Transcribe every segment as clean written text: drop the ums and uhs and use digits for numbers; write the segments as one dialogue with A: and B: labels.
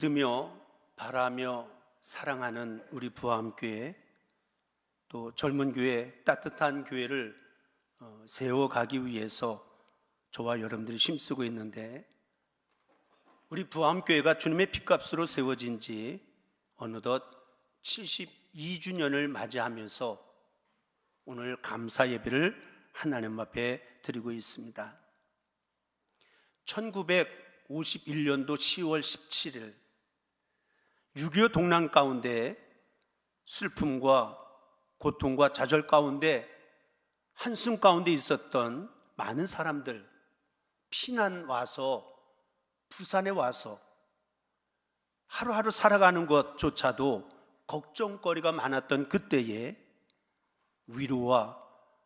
A: 믿으며 바라며 사랑하는 우리 부암교회, 또 젊은 교회, 따뜻한 교회를 세워가기 위해서 저와 여러분들이 힘쓰고 있는데, 우리 부암교회가 주님의 핏값으로 세워진 지 어느덧 72주년을 맞이하면서 오늘 감사 예배를 하나님 앞에 드리고 있습니다. 1951년도 10월 17일 6.25 동란 가운데 슬픔과 고통과 좌절 가운데 한숨 가운데 있었던 많은 사람들, 피난 와서 부산에 와서 하루하루 살아가는 것조차도 걱정거리가 많았던 그때에 위로와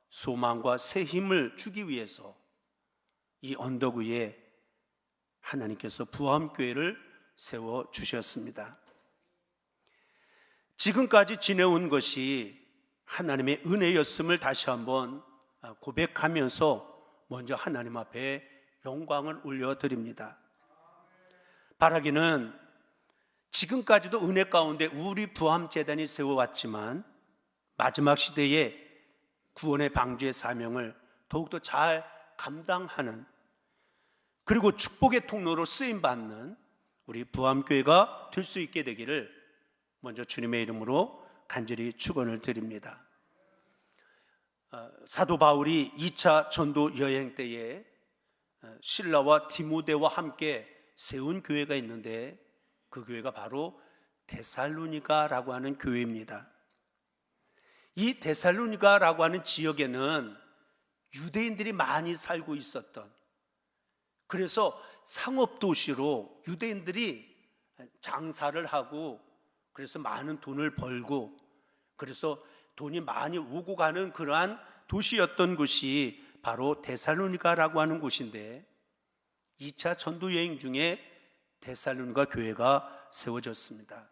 A: 소망과 새 힘을 주기 위해서 이 언덕 위에 하나님께서 부암교회를 세워주셨습니다. 지금까지 지내온 것이 하나님의 은혜였음을 다시 한번 고백하면서 먼저 하나님 앞에 영광을 올려드립니다. 바라기는 지금까지도 은혜 가운데 우리 부암재단이 세워왔지만 마지막 시대에 구원의 방주의 사명을 더욱더 잘 감당하는, 그리고 축복의 통로로 쓰임받는 우리 부암교회가 될 수 있게 되기를 먼저 주님의 이름으로 간절히 축원을 드립니다. 사도 바울이 2차 전도 여행 때에 실라와 디모데와 함께 세운 교회가 있는데, 그 교회가 바로 데살로니가라고 하는 교회입니다. 이 데살로니가라고 하는 지역에는 유대인들이 많이 살고 있었던, 그래서 상업도시로 유대인들이 장사를 하고 그래서 많은 돈을 벌고, 그래서 돈이 많이 오고 가는 그러한 도시였던 곳이 바로 데살로니가라고 하는 곳인데, 2차 전도 여행 중에 데살로니가 교회가 세워졌습니다.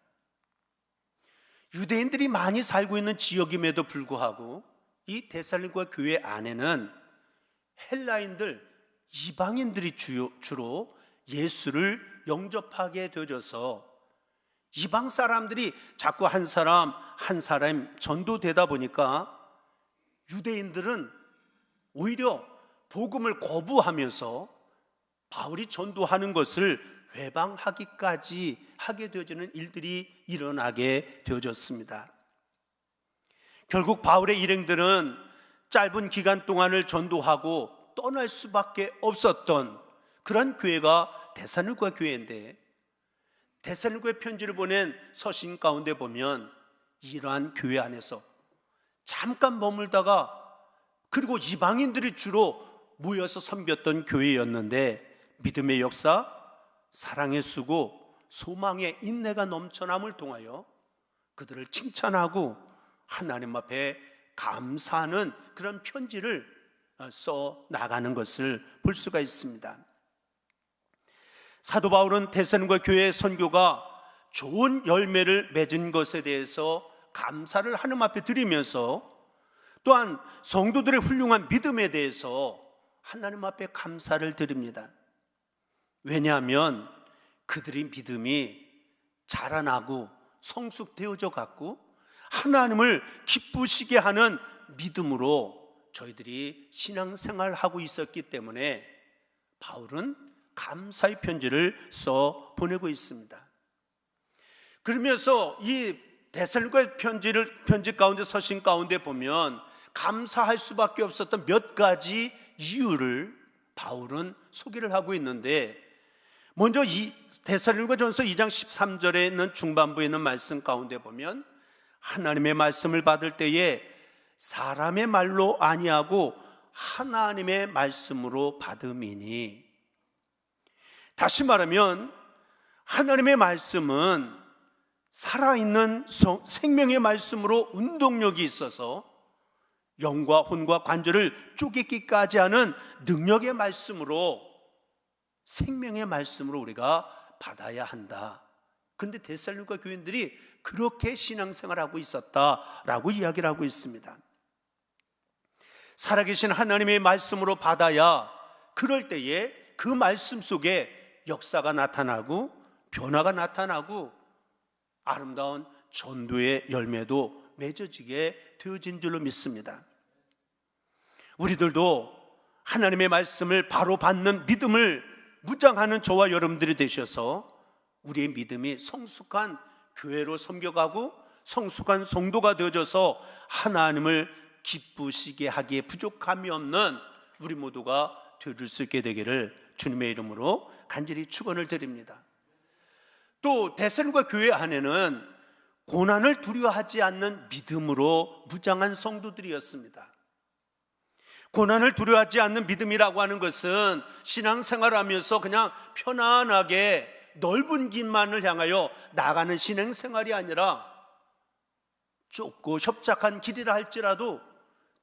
A: 유대인들이 많이 살고 있는 지역임에도 불구하고 이 데살로니가 교회 안에는 헬라인들, 이방인들이 주로 예수를 영접하게 되어져서 이방 사람들이 자꾸 한 사람 한 사람 전도되다 보니까 유대인들은 오히려 복음을 거부하면서 바울이 전도하는 것을 회방하기까지 하게 되어지는 일들이 일어나게 되어졌습니다. 결국 바울의 일행들은 짧은 기간 동안을 전도하고 떠날 수밖에 없었던 그런 교회가 데살로니가 교회인데, 데살로니가에 편지를 보낸 서신 가운데 보면 이러한 교회 안에서 잠깐 머물다가, 그리고 이방인들이 주로 모여서 섬겼던 교회였는데, 믿음의 역사, 사랑의 수고, 소망의 인내가 넘쳐남을 통하여 그들을 칭찬하고 하나님 앞에 감사하는 그런 편지를 써 나가는 것을 볼 수가 있습니다. 사도 바울은 데살로니가 교회의 선교가 좋은 열매를 맺은 것에 대해서 감사를 하나님 앞에 드리면서, 또한 성도들의 훌륭한 믿음에 대해서 하나님 앞에 감사를 드립니다. 왜냐하면 그들의 믿음이 자라나고 성숙되어져 갖고 하나님을 기쁘시게 하는 믿음으로 저희들이 신앙생활을 하고 있었기 때문에 바울은 감사의 편지를 써 보내고 있습니다. 그러면서 이 데살로니가 편지 가운데, 서신 가운데 보면 감사할 수밖에 없었던 몇 가지 이유를 바울은 소개를 하고 있는데, 먼저 이 데살로니가전서 2장 13절에 있는 중반부에 있는 말씀 가운데 보면 하나님의 말씀을 받을 때에 사람의 말로 아니하고 하나님의 말씀으로 받음이니, 다시 말하면 하나님의 말씀은 살아있는 생명의 말씀으로 운동력이 있어서 영과 혼과 관절을 쪼개기까지 하는 능력의 말씀으로, 생명의 말씀으로 우리가 받아야 한다. 그런데 데살로니가 교인들이 그렇게 신앙생활하고 있었다라고 이야기를 하고 있습니다. 살아계신 하나님의 말씀으로 받아야 그럴 때에 그 말씀 속에 역사가 나타나고 변화가 나타나고 아름다운 전도의 열매도 맺어지게 되어진 줄로 믿습니다. 우리들도 하나님의 말씀을 바로 받는 믿음을 무장하는 저와 여러분들이 되셔서 우리의 믿음이 성숙한 교회로 섬겨가고 성숙한 성도가 되어져서 하나님을 기쁘시게 하기에 부족함이 없는 우리 모두가 되어줄 수 있게 되기를 주님의 이름으로 간절히 축원을 드립니다. 또 데살로니가 교회 안에는 고난을 두려워하지 않는 믿음으로 무장한 성도들이었습니다. 고난을 두려워하지 않는 믿음이라고 하는 것은 신앙생활하면서 그냥 편안하게 넓은 길만을 향하여 나가는 신앙생활이 아니라 좁고 협착한 길이라 할지라도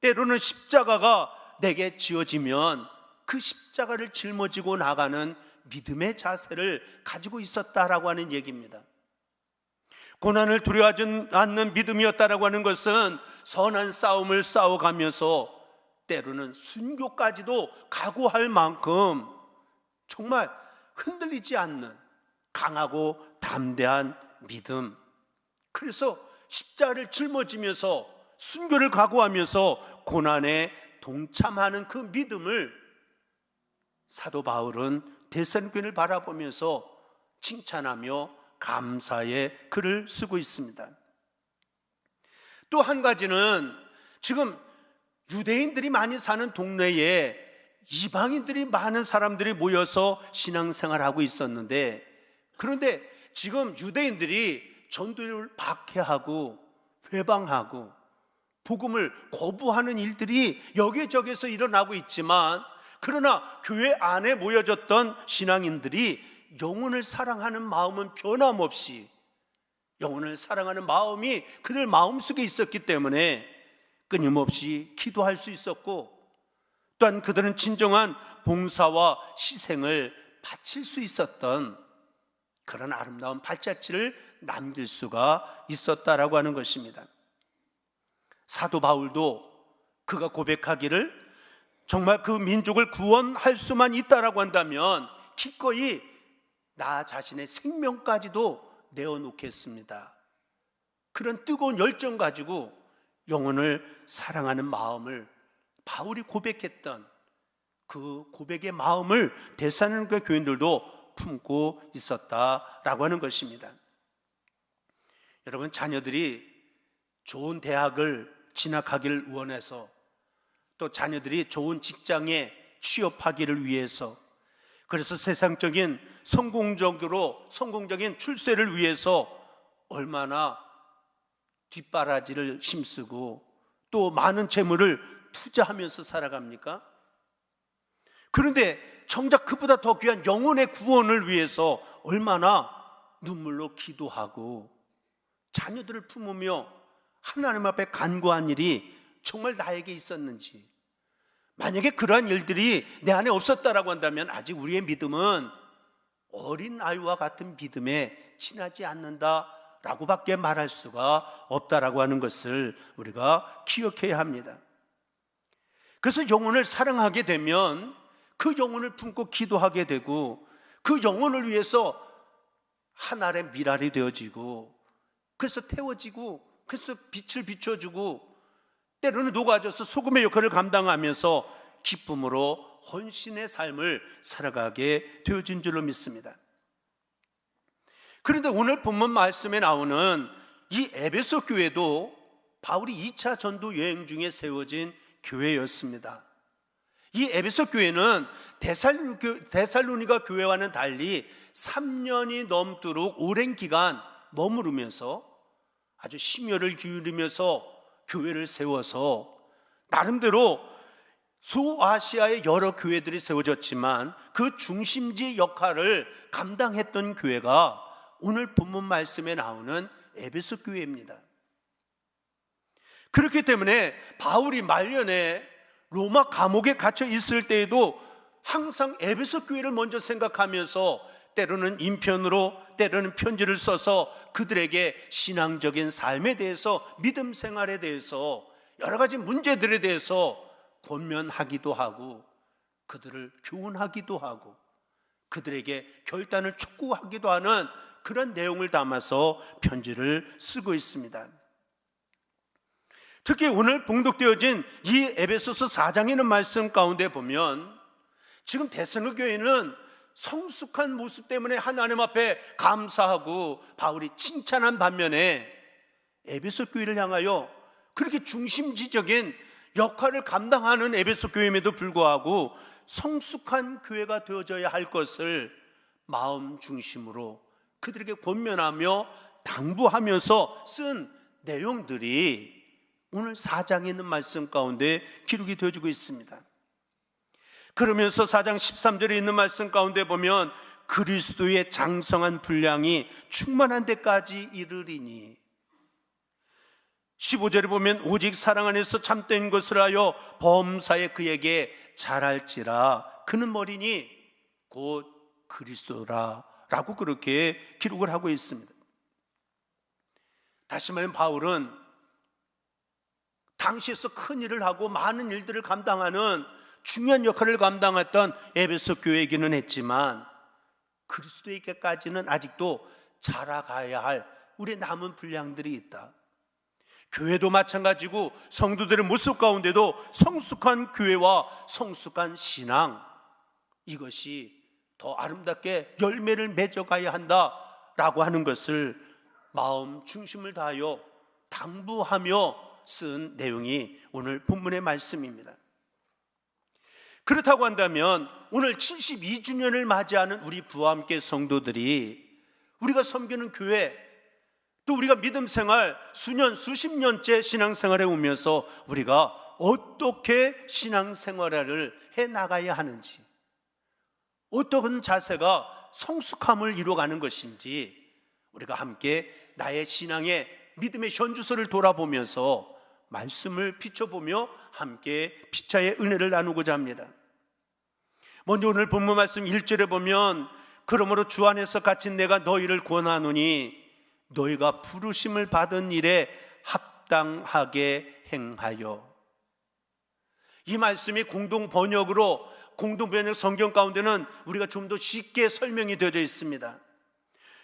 A: 때로는 십자가가 내게 지어지면 그 십자가를 짊어지고 나가는 믿음의 자세를 가지고 있었다라고 하는 얘기입니다. 고난을 두려워하지 않는 믿음이었다라고 하는 것은 선한 싸움을 싸워가면서 때로는 순교까지도 각오할 만큼 정말 흔들리지 않는 강하고 담대한 믿음, 그래서 십자가를 짊어지면서 순교를 각오하면서 고난에 동참하는 그 믿음을 사도 바울은 데살로니가 교회를 바라보면서 칭찬하며 감사의 글을 쓰고 있습니다. 또 한 가지는 지금 유대인들이 많이 사는 동네에 이방인들이 많은 사람들이 모여서 신앙생활하고 있었는데, 그런데 지금 유대인들이 전도를 박해하고 회방하고 복음을 거부하는 일들이 여기저기서 일어나고 있지만, 그러나 교회 안에 모여졌던 신앙인들이 영혼을 사랑하는 마음은 변함없이, 영혼을 사랑하는 마음이 그들 마음속에 있었기 때문에 끊임없이 기도할 수 있었고, 또한 그들은 진정한 봉사와 희생을 바칠 수 있었던 그런 아름다운 발자취를 남길 수가 있었다라고 하는 것입니다. 사도 바울도 그가 고백하기를 정말 그 민족을 구원할 수만 있다라고 한다면 기꺼이 나 자신의 생명까지도 내어놓겠습니다. 그런 뜨거운 열정 가지고 영혼을 사랑하는 마음을 바울이 고백했던 그 고백의 마음을 데살로니가 교인들도 품고 있었다라고 하는 것입니다. 여러분, 자녀들이 좋은 대학을 진학하기를 원해서, 또 자녀들이 좋은 직장에 취업하기를 위해서, 그래서 세상적인 성공적인 출세를 위해서 얼마나 뒷바라지를 힘쓰고 또 많은 재물을 투자하면서 살아갑니까? 그런데 정작 그보다 더 귀한 영혼의 구원을 위해서 얼마나 눈물로 기도하고 자녀들을 품으며 하나님 앞에 간구한 일이 정말 나에게 있었는지, 만약에 그러한 일들이 내 안에 없었다라고 한다면 아직 우리의 믿음은 어린 아이와 같은 믿음에 지나지 않는다라고 밖에 말할 수가 없다라고 하는 것을 우리가 기억해야 합니다. 그래서 영혼을 사랑하게 되면 그 영혼을 품고 기도하게 되고, 그 영혼을 위해서 한 알의 밀알이 되어지고, 그래서 태워지고, 그래서 빛을 비춰주고, 때로는 녹아져서 소금의 역할을 감당하면서 기쁨으로 헌신의 삶을 살아가게 되어진 줄로 믿습니다. 그런데 오늘 본문 말씀에 나오는 이 에베소 교회도 바울이 2차 전도 여행 중에 세워진 교회였습니다. 이 에베소 교회는 데살로니가 교회와는 달리 3년이 넘도록 오랜 기간 머무르면서 아주 심혈을 기울이면서 교회를 세워서 나름대로 소아시아의 여러 교회들이 세워졌지만 그 중심지 역할을 감당했던 교회가 오늘 본문 말씀에 나오는 에베소 교회입니다. 그렇기 때문에 바울이 말년에 로마 감옥에 갇혀 있을 때에도 항상 에베소 교회를 먼저 생각하면서 때로는 인편으로, 때로는 편지를 써서 그들에게 신앙적인 삶에 대해서, 믿음 생활에 대해서, 여러 가지 문제들에 대해서 권면하기도 하고 그들을 교훈하기도 하고 그들에게 결단을 촉구하기도 하는 그런 내용을 담아서 편지를 쓰고 있습니다. 특히 오늘 봉독되어진 이 에베소서 4장에 있는 말씀 가운데 보면 지금 데살로니가 교회는 성숙한 모습 때문에 하나님 앞에 감사하고 바울이 칭찬한 반면에 에베소 교회를 향하여 그렇게 중심지적인 역할을 감당하는 에베소 교회임에도 불구하고 성숙한 교회가 되어져야 할 것을 마음 중심으로 그들에게 권면하며 당부하면서 쓴 내용들이 오늘 4장에 있는 말씀 가운데 기록이 되어지고 있습니다. 그러면서 4장 13절에 있는 말씀 가운데 보면 그리스도의 장성한 분량이 충만한 데까지 이르리니, 15절에 보면 오직 사랑 안에서 참된 것을 하여 범사에 그에게 잘할지라 그는 머리니 곧 그리스도라 라고 그렇게 기록을 하고 있습니다. 다시 말하면 바울은 당시에서 큰 일을 하고 많은 일들을 감당하는 중요한 역할을 감당했던 에베소 교회이기는 했지만 그리스도에게까지는 아직도 자라가야 할 우리 남은 분량들이 있다. 교회도 마찬가지고 성도들의 모습 가운데도 성숙한 교회와 성숙한 신앙, 이것이 더 아름답게 열매를 맺어가야 한다라고 하는 것을 마음 중심을 다하여 당부하며 쓴 내용이 오늘 본문의 말씀입니다. 그렇다고 한다면 오늘 72주년을 맞이하는 우리 부함교회 성도들이 우리가 섬기는 교회, 또 우리가 믿음 생활 수년 수십 년째 신앙생활에 오면서 우리가 어떻게 신앙생활을 해나가야 하는지, 어떤 자세가 성숙함을 이루어가는 것인지 우리가 함께 나의 신앙의 믿음의 현주소를 돌아보면서 말씀을 비춰보며 함께 피차의 은혜를 나누고자 합니다. 먼저 오늘 본문 말씀 1절에 보면 그러므로 주 안에서 갇힌 내가 너희를 권하노니 너희가 부르심을 받은 일에 합당하게 행하여. 이 말씀이 공동 번역 성경 가운데는 우리가 좀 더 쉽게 설명이 되어져 있습니다.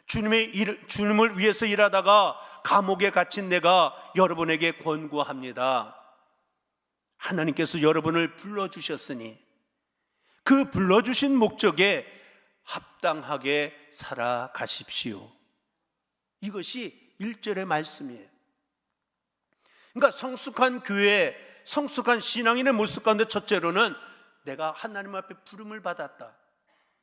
A: 주님을 위해서 일하다가 감옥에 갇힌 내가 여러분에게 권고합니다. 하나님께서 여러분을 불러주셨으니 그 불러주신 목적에 합당하게 살아가십시오. 이것이 1절의 말씀이에요. 그러니까 성숙한 교회, 성숙한 신앙인의 모습 가운데 첫째로는 내가 하나님 앞에 부름을 받았다,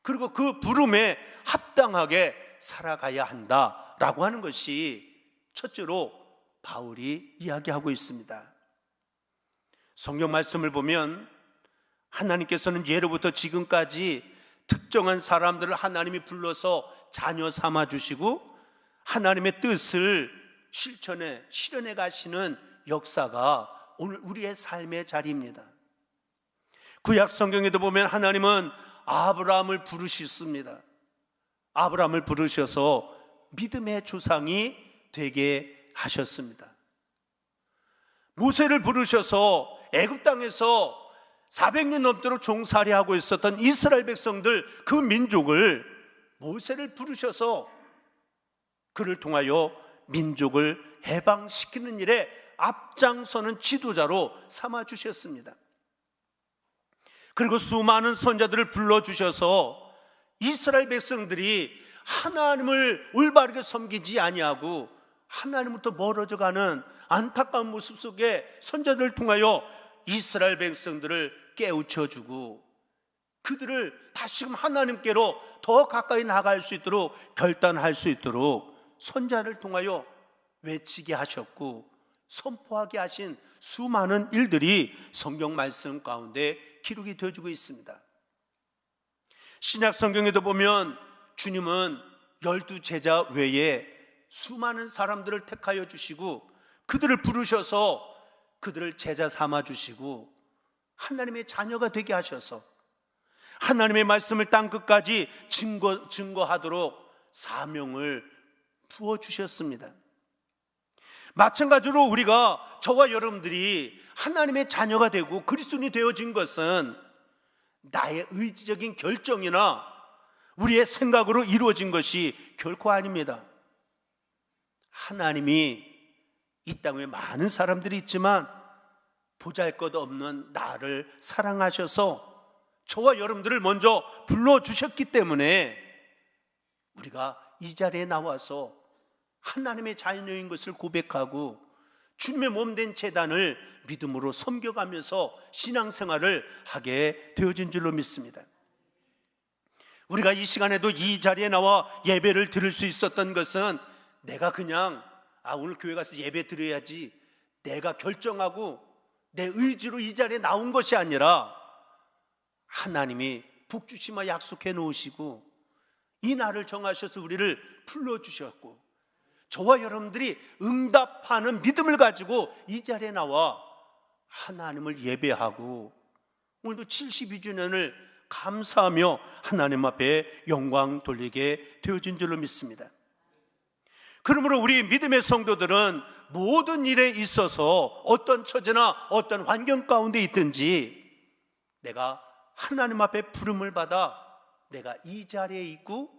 A: 그리고 그 부름에 합당하게 살아가야 한다라고 하는 것이 첫째로 바울이 이야기하고 있습니다. 성경 말씀을 보면 하나님께서는 예로부터 지금까지 특정한 사람들을 하나님이 불러서 자녀 삼아 주시고 하나님의 뜻을 실현해 가시는 역사가 오늘 우리의 삶의 자리입니다. 구약 성경에도 보면 하나님은 아브라함을 부르셨습니다. 아브라함을 부르셔서 믿음의 조상이 되게 하셨습니다. 모세를 부르셔서 애굽 땅에서 400년 넘도록 종살이하고 있었던 이스라엘 백성들, 그 민족을 모세를 부르셔서 그를 통하여 민족을 해방시키는 일에 앞장서는 지도자로 삼아주셨습니다. 그리고 수많은 선자들을 불러주셔서 이스라엘 백성들이 하나님을 올바르게 섬기지 아니하고 하나님부터 멀어져가는 안타까운 모습 속에 선자들을 통하여 이스라엘 백성들을 깨우쳐주고 그들을 다시금 하나님께로 더 가까이 나갈 수 있도록 결단할 수 있도록 선자를 통하여 외치게 하셨고 선포하게 하신 수많은 일들이 성경 말씀 가운데 기록이 되어지고 있습니다. 신약 성경에도 보면 주님은 12제자 외에 수많은 사람들을 택하여 주시고 그들을 부르셔서 그들을 제자 삼아 주시고 하나님의 자녀가 되게 하셔서 하나님의 말씀을 땅끝까지 증거하도록 사명을 부어주셨습니다. 마찬가지로 우리가, 저와 여러분들이 하나님의 자녀가 되고 그리스도인이 되어진 것은 나의 의지적인 결정이나 우리의 생각으로 이루어진 것이 결코 아닙니다. 하나님이 이 땅에 많은 사람들이 있지만 보잘것없는 나를 사랑하셔서 저와 여러분들을 먼저 불러주셨기 때문에 우리가 이 자리에 나와서 하나님의 자녀인 것을 고백하고 주님의 몸된 제단을 믿음으로 섬겨가면서 신앙생활을 하게 되어진 줄로 믿습니다. 우리가 이 시간에도 이 자리에 나와 예배를 드릴 수 있었던 것은 내가 그냥 오늘 교회 가서 예배 드려야지 내가 결정하고 내 의지로 이 자리에 나온 것이 아니라 하나님이 복주시마 약속해 놓으시고 이 날을 정하셔서 우리를 불러주셨고 저와 여러분들이 응답하는 믿음을 가지고 이 자리에 나와 하나님을 예배하고 오늘도 72주년을 감사하며 하나님 앞에 영광 돌리게 되어진 줄로 믿습니다. 그러므로 우리 믿음의 성도들은 모든 일에 있어서 어떤 처지나 어떤 환경 가운데 있든지 내가 하나님 앞에 부름을 받아 내가 이 자리에 있고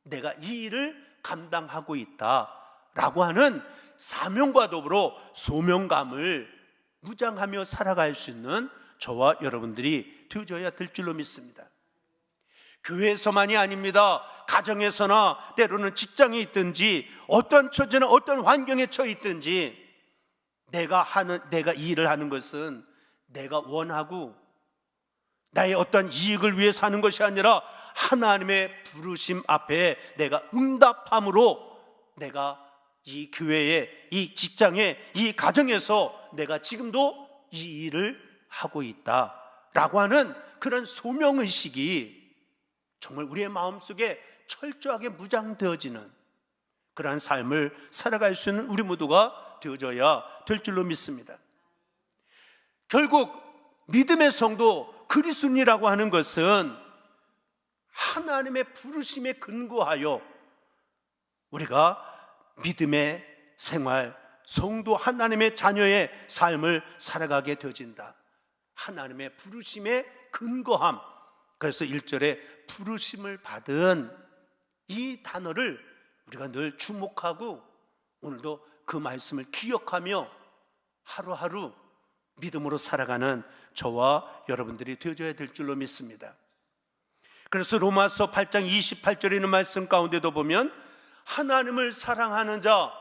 A: 내가 이 일을 감당하고 있다라고 하는 사명과 더불어 소명감을 무장하며 살아갈 수 있는 저와 여러분들이 되어져야 될 줄로 믿습니다. 교회에서만이 아닙니다. 가정에서나 때로는 직장에 있든지 어떤 처지나 어떤 환경에 처해 있든지 내가 이 일을 하는 것은 내가 원하고 나의 어떤 이익을 위해서 하는 것이 아니라 하나님의 부르심 앞에 내가 응답함으로 내가 이 교회에, 이 직장에, 이 가정에서 내가 지금도 이 일을 하고 있다라고 하는 그런 소명의식이 정말 우리의 마음속에 철저하게 무장되어지는 그러한 삶을 살아갈 수 있는 우리 모두가 되어져야 될 줄로 믿습니다. 결국 믿음의 성도 그리스도인이라고 하는 것은 하나님의 부르심에 근거하여 우리가 믿음의 생활, 성도 하나님의 자녀의 삶을 살아가게 되어진다. 하나님의 부르심에 근거함. 그래서 1절에 부르심을 받은 이 단어를 우리가 늘 주목하고 오늘도 그 말씀을 기억하며 하루하루 믿음으로 살아가는 저와 여러분들이 되어져야 될 줄로 믿습니다. 그래서 로마서 8장 28절에 있는 말씀 가운데도 보면 하나님을 사랑하는 자,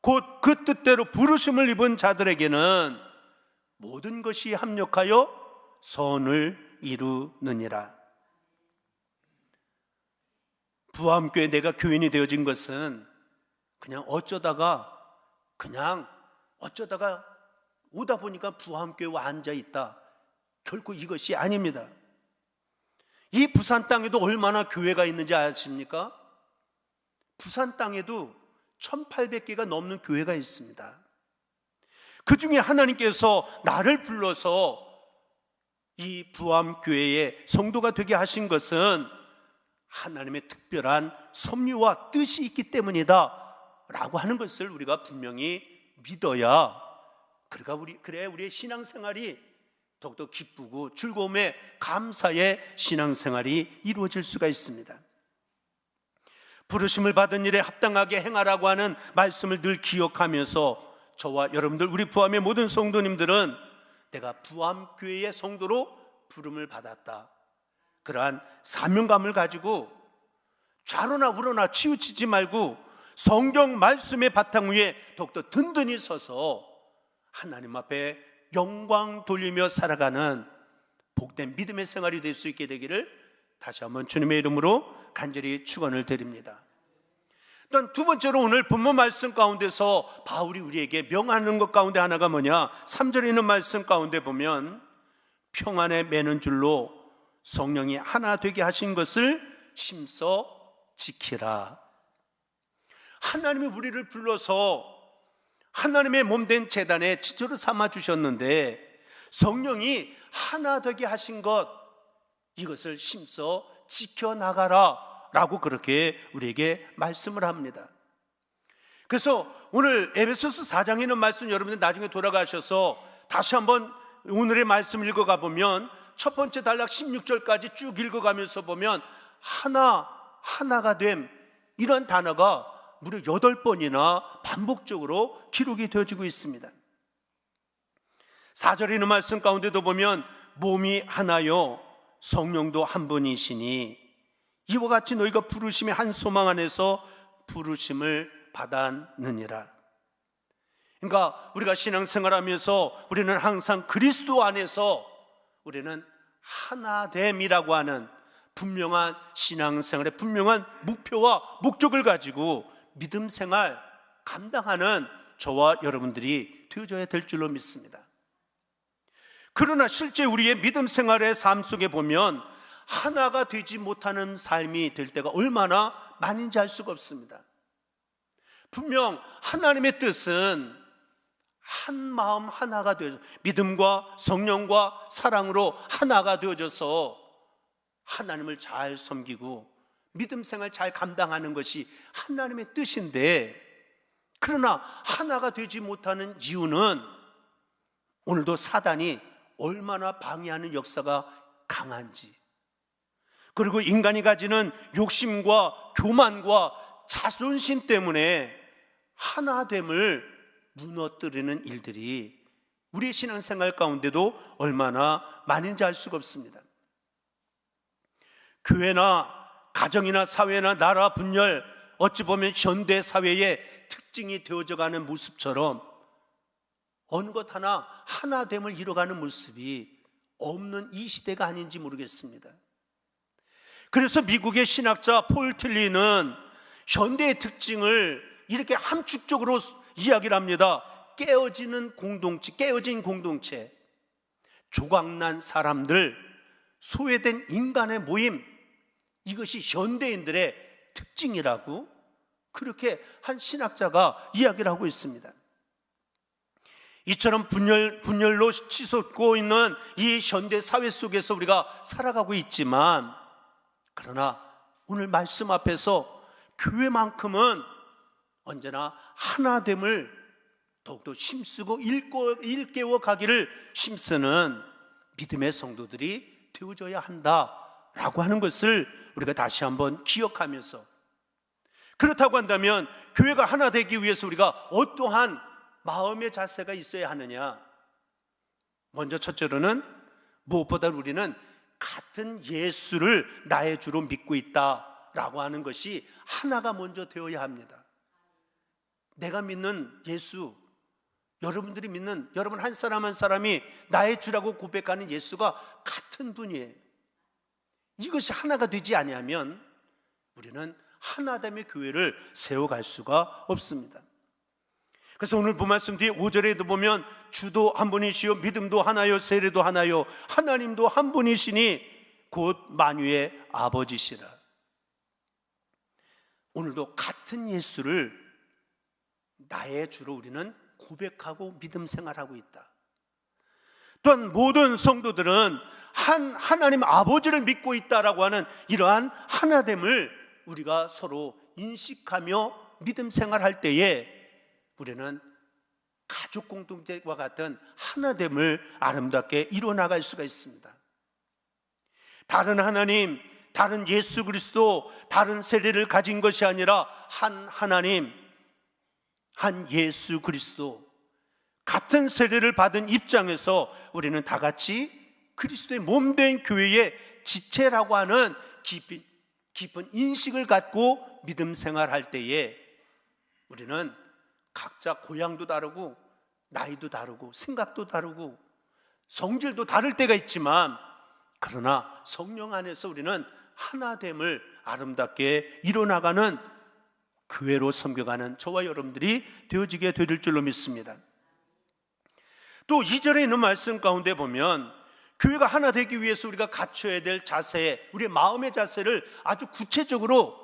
A: 곧 그 뜻대로 부르심을 입은 자들에게는 모든 것이 합력하여 선을 이루느니라. 부암교회 내가 교인이 되어진 것은 그냥 어쩌다가 오다 보니까 부암교회에 앉아 있다. 결코 이것이 아닙니다. 이 부산 땅에도 얼마나 교회가 있는지 아십니까? 부산 땅에도 1800개가 넘는 교회가 있습니다. 그 중에 하나님께서 나를 불러서 이 부암교회의 성도가 되게 하신 것은 하나님의 특별한 섭리와 뜻이 있기 때문이다 라고 하는 것을 우리가 분명히 믿어야 그래야 우리의 신앙생활이 더욱더 기쁘고 즐거움에 감사의 신앙생활이 이루어질 수가 있습니다. 부르심을 받은 일에 합당하게 행하라고 하는 말씀을 늘 기억하면서 저와 여러분들 우리 부암의 모든 성도님들은 내가 부암교회의 성도로 부름을 받았다. 그러한 사명감을 가지고 좌로나 우로나 치우치지 말고 성경 말씀의 바탕 위에 더욱더 든든히 서서 하나님 앞에 영광 돌리며 살아가는 복된 믿음의 생활이 될 수 있게 되기를 다시 한번 주님의 이름으로 간절히 축원을 드립니다. 또 두 번째로 오늘 본문 말씀 가운데서 바울이 우리에게 명하는 것 가운데 하나가 뭐냐? 3절에 있는 말씀 가운데 보면 평안에 매는 줄로 성령이 하나 되게 하신 것을 심써 지키라. 하나님이 우리를 불러서 하나님의 몸된 제단에 지체로 삼아 주셨는데 성령이 하나 되게 하신 것, 이것을 심써 지켜나가라 라고 그렇게 우리에게 말씀을 합니다. 그래서 오늘 에베소서 4장에 있는 말씀 여러분들 나중에 돌아가셔서 다시 한번 오늘의 말씀 읽어가 보면 첫 번째 단락 16절까지 쭉 읽어가면서 보면 하나 하나가 됨, 이런 단어가 무려 8번이나 반복적으로 기록이 되어지고 있습니다. 4절에 있는 말씀 가운데도 보면 몸이 하나요 성령도 한 분이시니 이와 같이 너희가 부르심의 한 소망 안에서 부르심을 받았느니라. 그러니까 우리가 신앙생활하면서 우리는 항상 그리스도 안에서 우리는 하나됨이라고 하는 분명한 신앙생활의 분명한 목표와 목적을 가지고 믿음 생활 감당하는 저와 여러분들이 되어져야 될 줄로 믿습니다. 그러나 실제 우리의 믿음 생활의 삶 속에 보면 하나가 되지 못하는 삶이 될 때가 얼마나 많은지 알 수가 없습니다. 분명 하나님의 뜻은 한 마음 하나가 되어서 믿음과 성령과 사랑으로 하나가 되어져서 하나님을 잘 섬기고 믿음 생활 잘 감당하는 것이 하나님의 뜻인데, 그러나 하나가 되지 못하는 이유는 오늘도 사단이 얼마나 방해하는 역사가 강한지, 그리고 인간이 가지는 욕심과 교만과 자존심 때문에 하나됨을 무너뜨리는 일들이 우리의 신앙생활 가운데도 얼마나 많은지 알 수가 없습니다. 교회나 가정이나 사회나 나라 분열, 어찌 보면 현대 사회의 특징이 되어져가는 모습처럼 어느 것 하나됨을 이뤄가는 모습이 없는 이 시대가 아닌지 모르겠습니다. 그래서 미국의 신학자 폴 틸리는 현대의 특징을 이렇게 함축적으로 이야기를 합니다. 깨어진 공동체, 조각난 사람들, 소외된 인간의 모임, 이것이 현대인들의 특징이라고 그렇게 한 신학자가 이야기를 하고 있습니다. 이처럼 분열로 치솟고 있는 이 현대 사회 속에서 우리가 살아가고 있지만, 그러나 오늘 말씀 앞에서 교회만큼은 언제나 하나됨을 더욱더 힘쓰고 일깨워 가기를 힘쓰는 믿음의 성도들이 되어져야 한다라고 하는 것을 우리가 다시 한번 기억하면서, 그렇다고 한다면 교회가 하나 되기 위해서 우리가 어떠한 마음의 자세가 있어야 하느냐? 먼저 첫째로는 무엇보다 우리는 같은 예수를 나의 주로 믿고 있다라고 하는 것이 하나가 먼저 되어야 합니다. 내가 믿는 예수, 여러분들이 믿는 여러분 한 사람 한 사람이 나의 주라고 고백하는 예수가 같은 분이에요. 이것이 하나가 되지 아니하면 우리는 하나됨의 교회를 세워갈 수가 없습니다. 그래서 오늘 본 말씀 뒤에 5절에도 보면 주도 한 분이시요 믿음도 하나요 세례도 하나요 하나님도 한 분이시니 곧 만유의 아버지시라. 오늘도 같은 예수를 나의 주로 우리는 고백하고 믿음 생활하고 있다. 또한 모든 성도들은 한 하나님 아버지를 믿고 있다라고 하는 이러한 하나됨을 우리가 서로 인식하며 믿음 생활할 때에 우리는 가족 공동체와 같은 하나됨을 아름답게 이루어나갈 수가 있습니다. 다른 하나님, 다른 예수 그리스도, 다른 세례를 가진 것이 아니라 한 하나님, 한 예수 그리스도, 같은 세례를 받은 입장에서 우리는 다 같이 그리스도의 몸된 교회의 지체라고 하는 깊은 인식을 갖고 믿음 생활할 때에 우리는 각자 고향도 다르고 나이도 다르고 생각도 다르고 성질도 다를 때가 있지만, 그러나 성령 안에서 우리는 하나됨을 아름답게 이뤄나가는 교회로 섬겨가는 저와 여러분들이 되어지게 될 줄로 믿습니다. 또 2절에 있는 말씀 가운데 보면 교회가 하나 되기 위해서 우리가 갖춰야 될 자세, 우리의 마음의 자세를 아주 구체적으로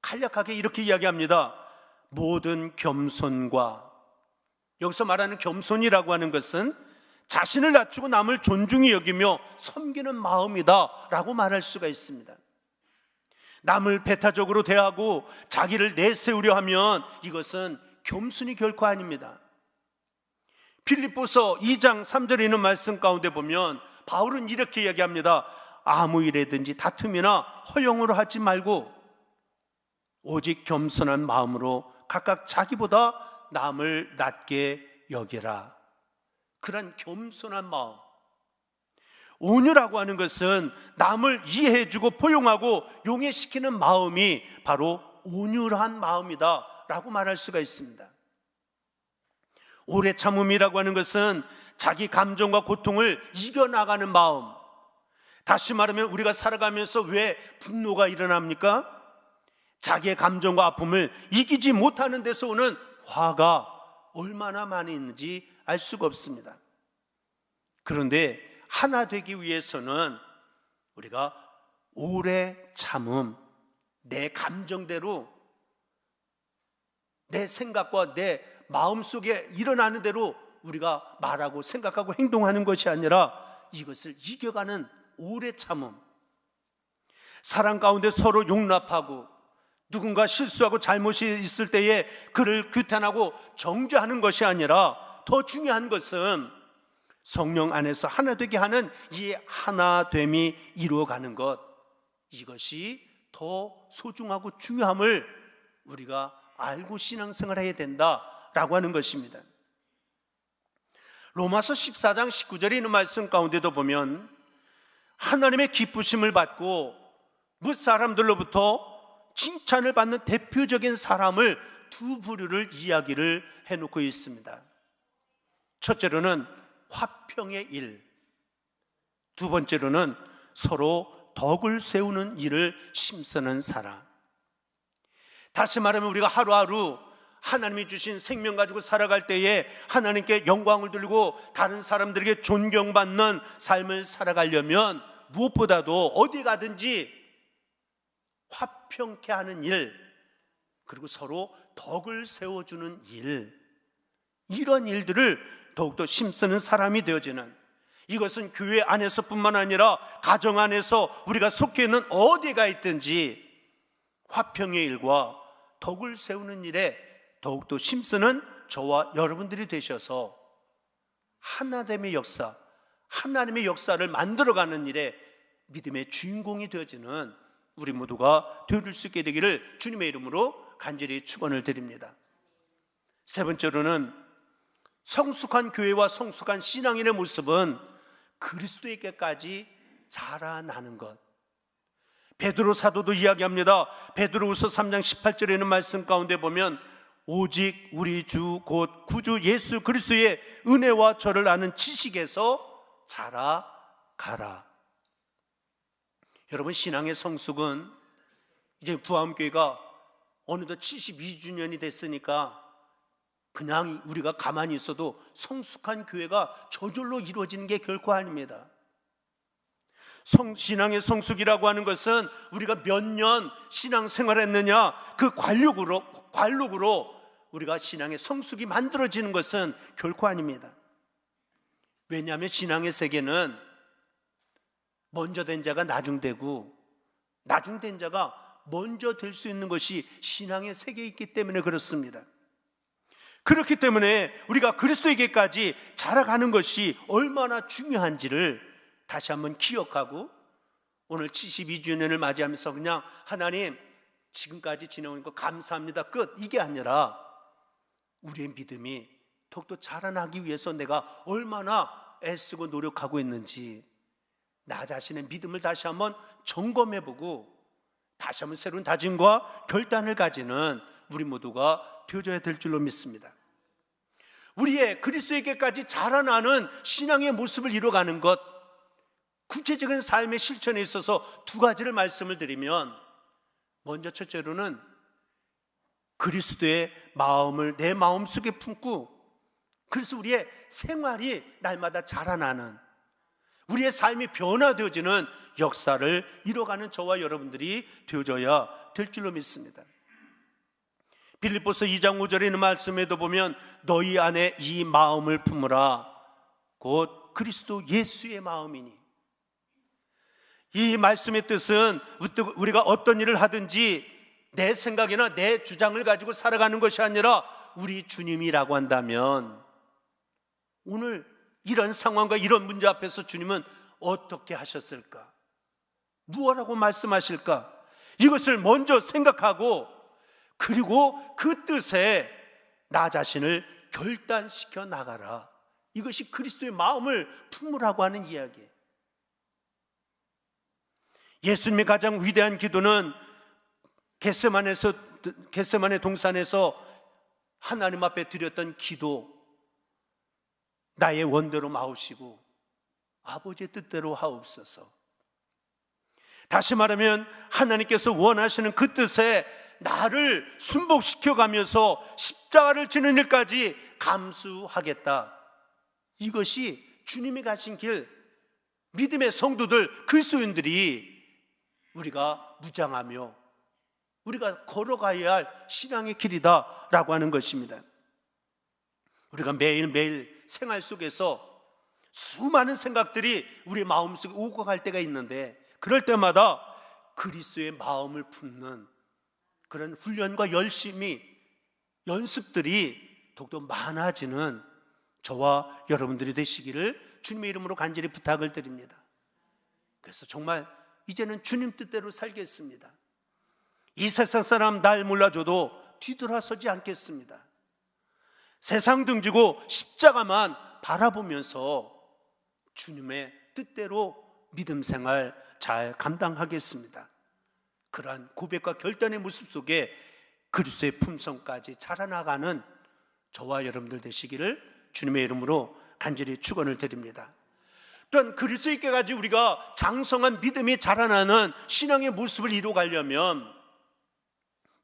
A: 간략하게 이렇게 이야기합니다. 모든 겸손과, 여기서 말하는 겸손이라고 하는 것은 자신을 낮추고 남을 존중히 여기며 섬기는 마음이다 라고 말할 수가 있습니다. 남을 배타적으로 대하고 자기를 내세우려 하면 이것은 겸손이 결코 아닙니다. 빌립보서 2장 3절에 있는 말씀 가운데 보면 바울은 이렇게 이야기합니다. 아무 일에든지 다툼이나 허용으로 하지 말고 오직 겸손한 마음으로 각각 자기보다 남을 낮게 여기라. 그런 겸손한 마음. 온유라고 하는 것은 남을 이해해주고 포용하고 용해시키는 마음이 바로 온유한 마음이다 라고 말할 수가 있습니다. 오래 참음이라고 하는 것은 자기 감정과 고통을 이겨나가는 마음. 다시 말하면 우리가 살아가면서 왜 분노가 일어납니까? 자기의 감정과 아픔을 이기지 못하는 데서 오는 화가 얼마나 많이 있는지 알 수가 없습니다. 그런데 하나 되기 위해서는 우리가 오래 참음, 내 감정대로, 내 생각과 내 마음속에 일어나는 대로 우리가 말하고 생각하고 행동하는 것이 아니라 이것을 이겨가는 오래 참음. 사랑 가운데 서로 용납하고 누군가 실수하고 잘못이 있을 때에 그를 규탄하고 정죄하는 것이 아니라 더 중요한 것은 성령 안에서 하나 되게 하는 이 하나됨이 이루어가는 것, 이것이 더 소중하고 중요함을 우리가 알고 신앙생활을 해야 된다라고 하는 것입니다. 로마서 14장 19절에 있는 말씀 가운데도 보면 하나님의 기쁘심을 받고 뭇 사람들로부터 칭찬을 받는 대표적인 사람을 두 부류를 이야기를 해놓고 있습니다. 첫째로는 화평의 일, 두 번째로는 서로 덕을 세우는 일을 힘쓰는 사람. 다시 말하면 우리가 하루하루 하나님이 주신 생명 가지고 살아갈 때에 하나님께 영광을 돌리고 다른 사람들에게 존경받는 삶을 살아가려면 무엇보다도 어디 가든지 화평케 하는 일, 그리고 서로 덕을 세워주는 일, 이런 일들을 더욱더 힘쓰는 사람이 되어지는, 이것은 교회 안에서뿐만 아니라 가정 안에서 우리가 속해 있는 어디가 있든지 화평의 일과 덕을 세우는 일에 더욱더 힘쓰는 저와 여러분들이 되셔서 하나됨의 역사, 하나님의 역사를 만들어가는 일에 믿음의 주인공이 되어지는 우리 모두가 되어줄 수 있게 되기를 주님의 이름으로 간절히 축원을 드립니다. 세 번째로는 성숙한 교회와 성숙한 신앙인의 모습은 그리스도에게까지 자라나는 것. 베드로 사도도 이야기합니다. 베드로후서 3장 18절에 있는 말씀 가운데 보면 오직 우리 주 곧 구주 예수 그리스도의 은혜와 저를 아는 지식에서 자라가라. 여러분, 신앙의 성숙은 이제 부암교회가 어느덧 72주년이 됐으니까 그냥 우리가 가만히 있어도 성숙한 교회가 저절로 이루어지는 게 결코 아닙니다. 신앙의 성숙이라고 하는 것은 우리가 몇 년 신앙생활을 했느냐 그 관록으로 우리가 신앙의 성숙이 만들어지는 것은 결코 아닙니다. 왜냐하면 신앙의 세계는 먼저 된 자가 나중되고 나중된 자가 먼저 될 수 있는 것이 신앙의 세계에 있기 때문에 그렇습니다. 그렇기 때문에 우리가 그리스도에게까지 자라가는 것이 얼마나 중요한지를 다시 한번 기억하고 오늘 72주년을 맞이하면서 그냥 하나님 지금까지 지내온 거 감사합니다 끝, 이게 아니라 우리의 믿음이 더욱더 자라나기 위해서 내가 얼마나 애쓰고 노력하고 있는지 나 자신의 믿음을 다시 한번 점검해보고 다시 한번 새로운 다짐과 결단을 가지는 우리 모두가 되어져야 될 줄로 믿습니다. 우리의 그리스도에게까지 자라나는 신앙의 모습을 이뤄가는 것, 구체적인 삶의 실천에 있어서 두 가지를 말씀을 드리면, 먼저 첫째로는 그리스도의 마음을 내 마음속에 품고 그래서 우리의 생활이 날마다 자라나는, 우리의 삶이 변화되어지는 역사를 이뤄가는 저와 여러분들이 되어져야 될 줄로 믿습니다. 빌립보서 2장 5절에 있는 말씀에도 보면 너희 안에 이 마음을 품으라 곧 그리스도 예수의 마음이니, 이 말씀의 뜻은 우리가 어떤 일을 하든지 내 생각이나 내 주장을 가지고 살아가는 것이 아니라 우리 주님이라고 한다면 오늘 이런 상황과 이런 문제 앞에서 주님은 어떻게 하셨을까? 무엇라고 말씀하실까? 이것을 먼저 생각하고 그리고 그 뜻에 나 자신을 결단시켜 나가라. 이것이 그리스도의 마음을 품으라고 하는 이야기예요. 예수님의 가장 위대한 기도는 겟세마네 동산에서 하나님 앞에 드렸던 기도, 나의 원대로 마옵시고 아버지의 뜻대로 하옵소서. 다시 말하면 하나님께서 원하시는 그 뜻에 나를 순복시켜 가면서 십자가를 지는 일까지 감수하겠다. 이것이 주님이 가신 길, 믿음의 성도들, 그리스도인들이 우리가 무장하며 우리가 걸어가야 할 신앙의 길이다라고 하는 것입니다. 우리가 매일매일 생활 속에서 수많은 생각들이 우리 마음속에 오고 갈 때가 있는데, 그럴 때마다 그리스도의 마음을 품는 그런 훈련과 열심히 연습들이 더욱더 많아지는 저와 여러분들이 되시기를 주님의 이름으로 간절히 부탁을 드립니다. 그래서 정말 이제는 주님 뜻대로 살겠습니다. 이 세상 사람 날 몰라줘도 뒤돌아서지 않겠습니다. 세상 등지고 십자가만 바라보면서 주님의 뜻대로 믿음 생활 잘 감당하겠습니다. 그러한 고백과 결단의 모습 속에 그리스도의 품성까지 자라나가는 저와 여러분들 되시기를 주님의 이름으로 간절히 축원을 드립니다. 또한 그리스도 있게까지 우리가 장성한 믿음이 자라나는 신앙의 모습을 이루어가려면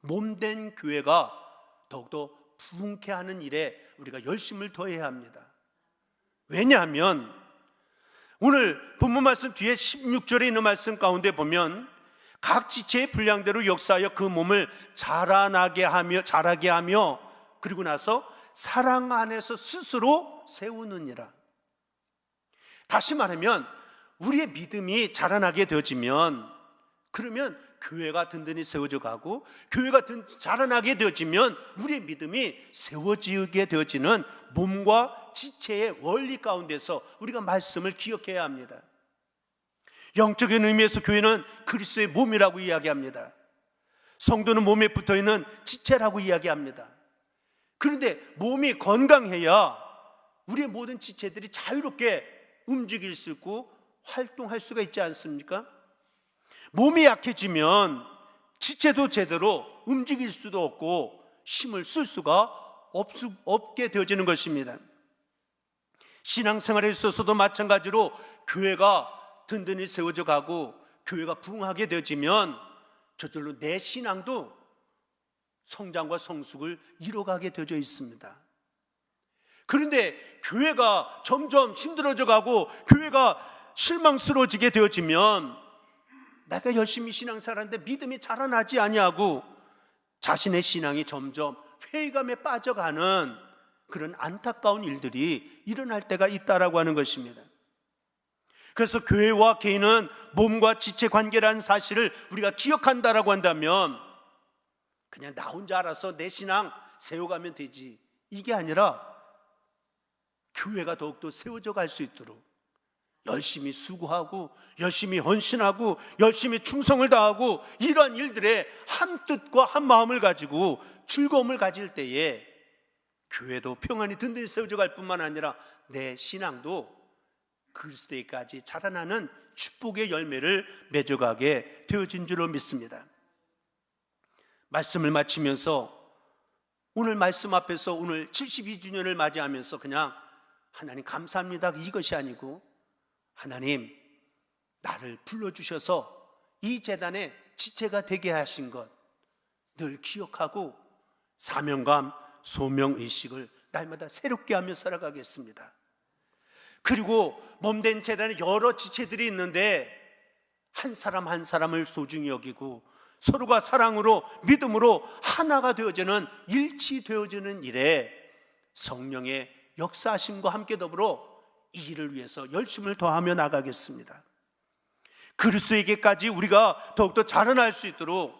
A: 몸된 교회가 더욱더 부흥케 하는 일에 우리가 열심을 더해야 합니다. 왜냐하면 오늘 본문 말씀 뒤에 16절에 있는 말씀 가운데 보면 각 지체의 분량대로 역사하여 그 몸을 자라게 하며 그리고 나서 사랑 안에서 스스로 세우느니라. 다시 말하면 우리의 믿음이 자라나게 되어지면, 그러면 교회가 든든히 세워져 가고, 교회가 자라나게 되어지면 우리의 믿음이 세워지게 되어지는 몸과 지체의 원리 가운데서 우리가 말씀을 기억해야 합니다. 영적인 의미에서 교회는 그리스도의 몸이라고 이야기합니다. 성도는 몸에 붙어있는 지체라고 이야기합니다. 그런데 몸이 건강해야 우리의 모든 지체들이 자유롭게 움직일 수 있고 활동할 수가 있지 않습니까? 몸이 약해지면 지체도 제대로 움직일 수도 없고 힘을 쓸 수가 없게 되어지는 것입니다. 신앙생활에 있어서도 마찬가지로 교회가 든든히 세워져 가고 교회가 부흥하게 되어지면 저절로 내 신앙도 성장과 성숙을 이뤄가게 되어져 있습니다. 그런데 교회가 점점 힘들어져 가고 교회가 실망스러워지게 되어지면 내가 열심히 신앙생활하는데 믿음이 자라나지 아니하고 자신의 신앙이 점점 회의감에 빠져가는 그런 안타까운 일들이 일어날 때가 있다라고 하는 것입니다. 그래서 교회와 개인은 몸과 지체 관계라는 사실을 우리가 기억한다라고 한다면 그냥 나 혼자 알아서 내 신앙 세워가면 되지, 이게 아니라 교회가 더욱더 세워져 갈 수 있도록 열심히 수고하고 열심히 헌신하고 열심히 충성을 다하고 이러한 일들에 한 뜻과 한 마음을 가지고 즐거움을 가질 때에 교회도 평안히 든든히 세워져 갈 뿐만 아니라 내 신앙도 그리스도에까지 자라나는 축복의 열매를 맺어가게 되어진 줄로 믿습니다. 말씀을 마치면서 오늘 말씀 앞에서 오늘 72주년을 맞이하면서 그냥 하나님 감사합니다 이것이 아니고, 하나님 나를 불러주셔서 이 재단의 지체가 되게 하신 것 늘 기억하고 사명감, 소명의식을 날마다 새롭게 하며 살아가겠습니다. 그리고 몸된 재단에 여러 지체들이 있는데 한 사람 한 사람을 소중히 여기고 서로가 사랑으로 믿음으로 하나가 되어지는, 일치되어지는 일에 성령의 역사하심과 함께 더불어 이 일을 위해서 열심을 더하며 나가겠습니다. 그리스도에게까지 우리가 더욱더 자라날 수 있도록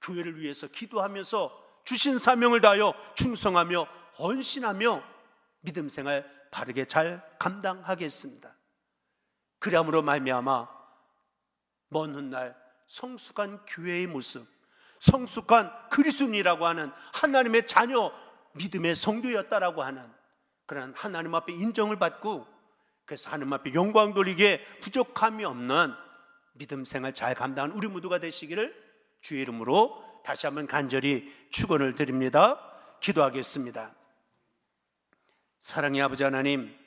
A: 교회를 위해서 기도하면서 주신 사명을 다하여 충성하며 헌신하며 믿음 생활 바르게 잘 감당하겠습니다. 그리함으로 말미암아 먼 훗날 성숙한 교회의 모습, 성숙한 그리스도인이라고 하는 하나님의 자녀, 믿음의 성도였다라고 하는 그런 하나님 앞에 인정을 받고, 그래서 하나님 앞에 영광 돌리기에 부족함이 없는 믿음 생활 잘 감당하는 우리 모두가 되시기를 주의 이름으로 다시 한번 간절히 축원을 드립니다. 기도하겠습니다. 사랑의 아버지 하나님,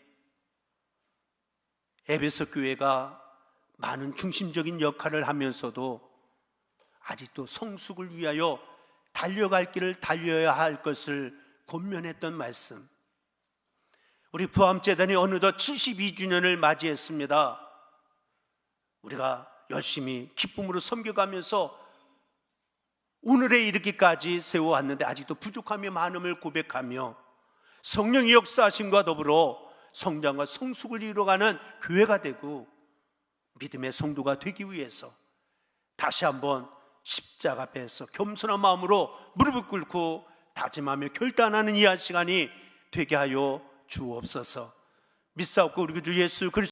A: 에베소 교회가 많은 중심적인 역할을 하면서도 아직도 성숙을 위하여 달려갈 길을 달려야 할 것을 권면했던 말씀, 우리 부함재단이 어느덧 72주년을 맞이했습니다. 우리가 열심히 기쁨으로 섬겨가면서 오늘에 이르기까지 세워왔는데 아직도 부족함이 많음을 고백하며 성령의 역사하심과 더불어 성장과 성숙을 이루어가는 교회가 되고 믿음의 성도가 되기 위해서 다시 한번 십자가 앞에서 겸손한 마음으로 무릎을 꿇고 다짐하며 결단하는 이 한 시간이 되게 하여 주옵소서. 믿사옵고 우리 주 예수 그리스도